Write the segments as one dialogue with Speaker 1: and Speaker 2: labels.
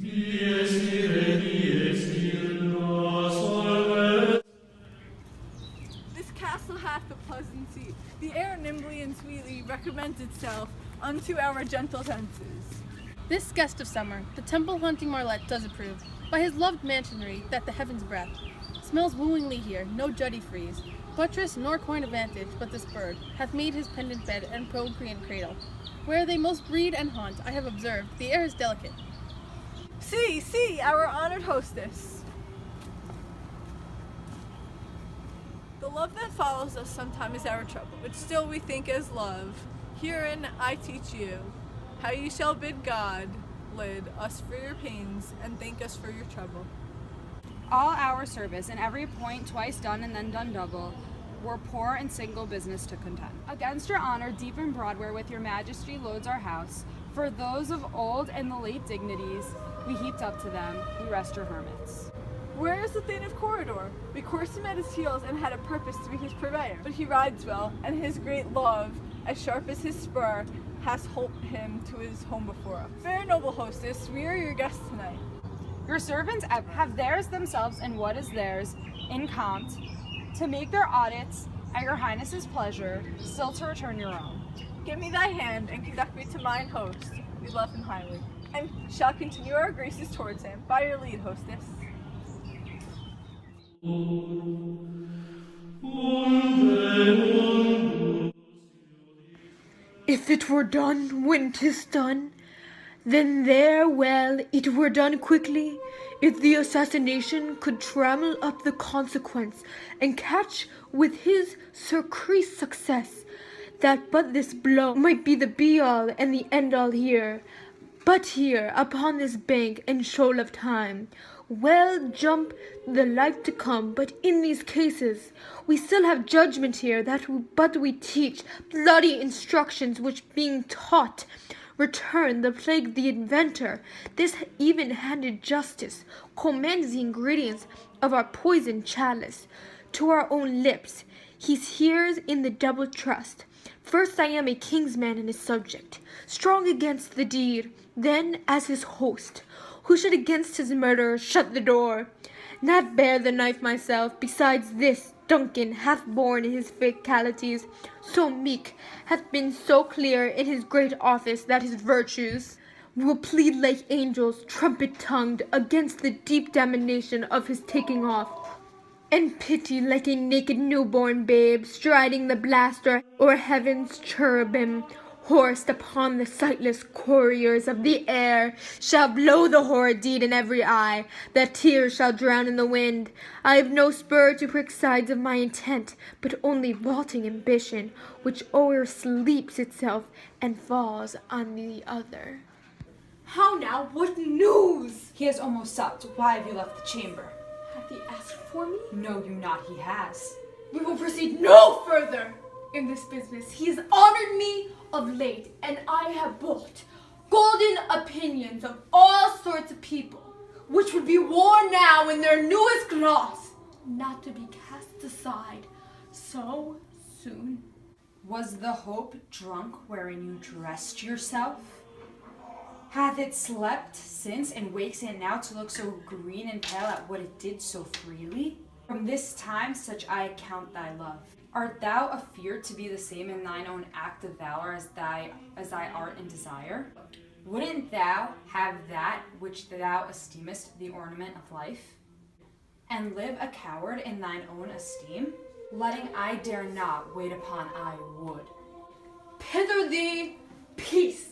Speaker 1: This castle hath a pleasant seat. The air nimbly and sweetly recommends itself unto our gentle senses.
Speaker 2: This guest of summer, the temple-haunting marlet does approve, by his loved mansionry that the heaven's breath smells wooingly here, no jutty frieze, buttress nor coign of vantage, but this bird hath made his pendant bed and procreant cradle. Where they most breed and haunt, I have observed, the air is delicate.
Speaker 1: See, our honored hostess. The love that follows us sometime is our trouble, which still we think as love. Herein I teach you how you shall bid God lid us for your pains and thank us for your trouble.
Speaker 3: All our service, in every point twice done and then done double, were poor and single business to contend. Against your honor, deep and broad, wherewith your majesty loads our house, for those of old and the late dignities, we heaped up to them, we rest your hermits.
Speaker 1: Where is the Thane of Corridor? We coursed him at his heels and had a purpose to be his purveyor. But he rides well, and his great love, as sharp as his spur, has holp him to his home before us. Fair noble hostess, we are your guests tonight.
Speaker 3: Your servants have theirs themselves and what is theirs in compt, to make their audits at your highness's pleasure, still to return your own.
Speaker 1: Give me thy hand and conduct me to mine host. We love him highly, and shall continue our graces towards him by your lead, hostess.
Speaker 4: If it were done when 'tis done, then there well it were done quickly. If the assassination could trammel up the consequence, and catch with his surcease success, that but this blow might be the be-all and the end-all here. But here, upon this bank and shoal of time, well jump the life to come, but in these cases we still have judgment here, that we teach bloody instructions, which being taught return the plague the inventor. This even-handed justice commands the ingredients of our poisoned chalice to our own lips. He hears in the double trust. First I am a king's man and his subject, strong against the deed, then as his host, who should against his murderer shut the door. Not bear the knife myself, besides this Duncan hath borne his fatalities, so meek, hath been so clear in his great office, that his virtues will plead like angels, trumpet-tongued, against the deep damnation of his taking off, and pity like a naked newborn babe, striding the blaster o'er heaven's cherubim, horsed upon the sightless couriers of the air, shall blow the horrid deed in every eye, that tears shall drown in the wind. I have no spur to prick sides of my intent, but only vaulting ambition, which o'ersleeps itself and falls on the other.
Speaker 1: How now? What news?
Speaker 3: He has almost supped. Why have you left the chamber?
Speaker 1: Hath he asked for me?
Speaker 3: Know you not he has.
Speaker 4: We will proceed no further in this business. He has honored me of late, and I have bought golden opinions of all sorts of people, which would be worn now in their newest gloss, not to be cast aside so soon.
Speaker 3: Was the hope drunk wherein you dressed yourself? Hath it slept since, and wakes it now to look so green and pale at what it did so freely? From this time such I account thy love. Art thou afeard to be the same in thine own act of valor as thy art and desire? Wouldn't thou have that which thou esteemest the ornament of life, and live a coward in thine own esteem? Letting I dare not wait upon I would.
Speaker 4: Hither thee, peace!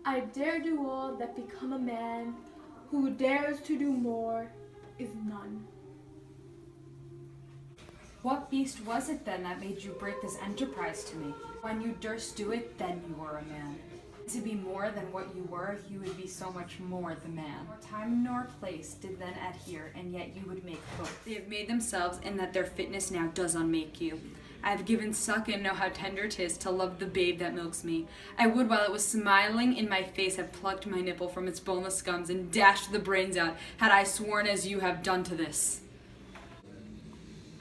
Speaker 4: I dare do all that become a man, who dares to do more is none.
Speaker 3: What beast was it then that made you break this enterprise to me? When you durst do it, then you were a man. To be more than what you were, you would be so much more the man. Nor time nor place did then adhere, and yet you would make both. They have made themselves, in that their fitness now does unmake you. I have given suck and know how tender 'tis to love the babe that milks me. I would, while it was smiling in my face, have plucked my nipple from its boneless gums and dashed the brains out, had I sworn as you have done to this.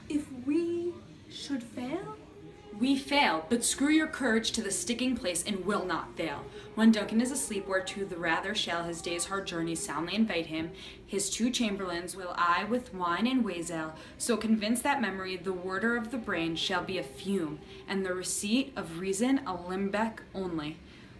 Speaker 4: If we should fail,
Speaker 3: We fail, but screw your courage to the sticking place and will not fail. When Duncan is asleep, whereto the rather shall his day's hard journey soundly invite him, his two chamberlains will I with wine and wassail, so convince that memory the warder of the brain shall be a fume, and the receipt of reason a limbeck only.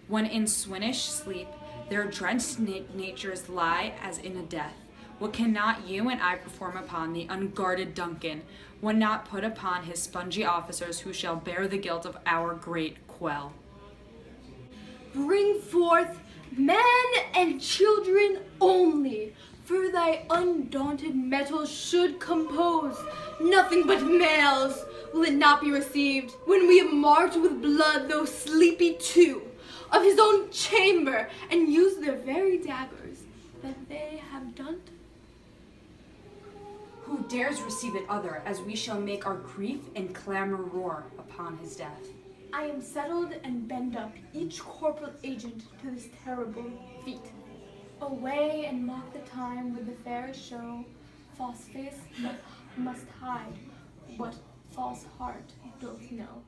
Speaker 3: When in swinish sleep, their drenched natures lie as in a death. What cannot you and I perform upon the unguarded Duncan, when not put upon his spongy officers who shall bear the guilt of our great quell?
Speaker 5: Bring forth men and children only, for thy undaunted mettle should compose nothing but males. Will it not be received when we have marked with blood those sleepy two of his own chamber, and used their very daggers that they have done?
Speaker 3: Who dares receive it other, as we shall make our grief and clamor roar upon his death?
Speaker 5: I am settled and bend up each corporal agent to this terrible feat. Away and mock the time with the fairest show, false face must hide what false heart doth know.